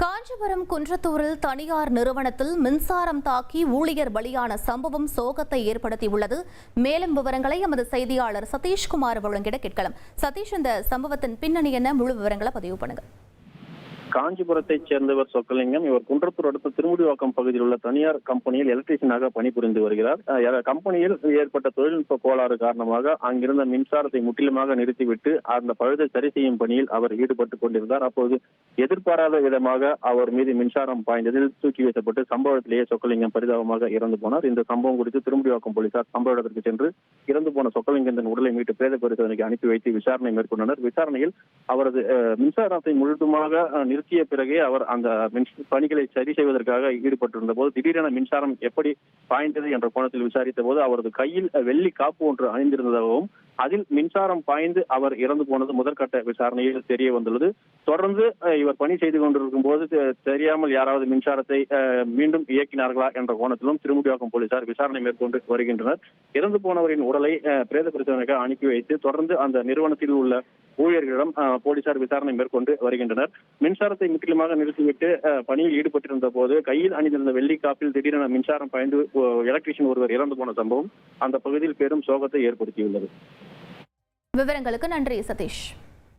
காஞ்சிபுரம் குன்றத்தூரில் தனியார் நிறுவனத்தில் மின்சாரம் தாக்கி ஊழியர் பலியான சம்பவம் சோகத்தை ஏற்படுத்தியுள்ளது. மேலும் விவரங்களை எமது செய்தியாளர் சதீஷ்குமார் வழங்கிட கேட்கலாம். சதீஷ், இந்த சம்பவத்தின் பின்னணி என்ன, முழு விவரங்களை பதிவு பண்ணுங்க. காஞ்சிபுரத்தைச் சேர்ந்தவர் சொக்கலிங்கம். இவர் குன்றத்தூர் அடுத்த திருமுடிவாக்கம் பகுதியில் உள்ள தனியார் கம்பெனியில் எலக்ட்ரீஷியனாக பணிபுரிந்து வருகிறார். கம்பெனியில் ஏற்பட்ட தொழில்நுட்ப கோளாறு காரணமாக அங்கிருந்த மின்சாரத்தை முற்றிலுமாக நிறுத்திவிட்டு அந்த பழுதை சரி செய்யும் பணியில் அவர் ஈடுபட்டுக் கொண்டிருந்தார். அப்போது எதிர்பாராத விதமாக அவர் மீது மின்சாரம் பாய்ந்ததில் தூக்கி வைக்கப்பட்டு சம்பவத்திலேயே சொக்கலிங்கம் பரிதாபமாக இறந்து போனார். இந்த சம்பவம் குறித்து திருமுடிவாக்கம் போலீசார் சம்பவ இடத்திற்கு சென்று இறந்து போன சொக்கலிங்கத்தின் உடலை மீட்டு பிரேத பரிசோதனைக்கு அனுப்பி வைத்து விசாரணை மேற்கொண்டனர். விசாரணையில் அவரது மின்சாரத்தை முழுதுமாக நிறுத்திய பிறகே அவர் அந்த பணிகளை சரி செய்வதற்காக ஈடுபட்டிருந்த போது திடீரென மின்சாரம் எப்படி பாய்ந்தது என்ற கோணத்தில் விசாரித்த போது அவரது கையில் வெள்ளி காப்பு ஒன்று அணிந்திருந்ததாகவும் அதில் மின்சாரம் பாய்ந்து அவர் இறந்து போனது முதற்கட்ட விசாரணையில் தெரிய வந்துள்ளது. தொடர்ந்து இவர் பணி செய்து கொண்டிருக்கும் போது தெரியாமல் யாராவது மின்சாரத்தை மீண்டும் இயக்கினார்களா என்ற கோணத்திலும் திருமுடிவாக்கம் போலீசார் விசாரணை மேற்கொண்டு வருகின்றனர். இறந்து போனவரின் உடலை பிரேத பரிசோதனைக்கு அனுப்பி வைத்து தொடர்ந்து அந்த நிறுவனத்தில் உள்ள ஊழியர்களிடம் போலீசார் விசாரணை மேற்கொண்டு வருகின்றனர். மின்சாரத்தை முற்றிலுமாக நிறுத்திவிட்டு பணியில் ஈடுபட்டிருந்த போது கையில் அணிந்திருந்த வெள்ளி காப்பில் திடீரென மின்சாரம் பாய்ந்து எலக்ட்ரீஷியன் ஒருவர் இறந்து போன சம்பவம் அந்த பகுதியில் பெரும் சோகத்தை ஏற்படுத்தியுள்ளது. விவரங்களுக்கு நன்றி சதீஷ்.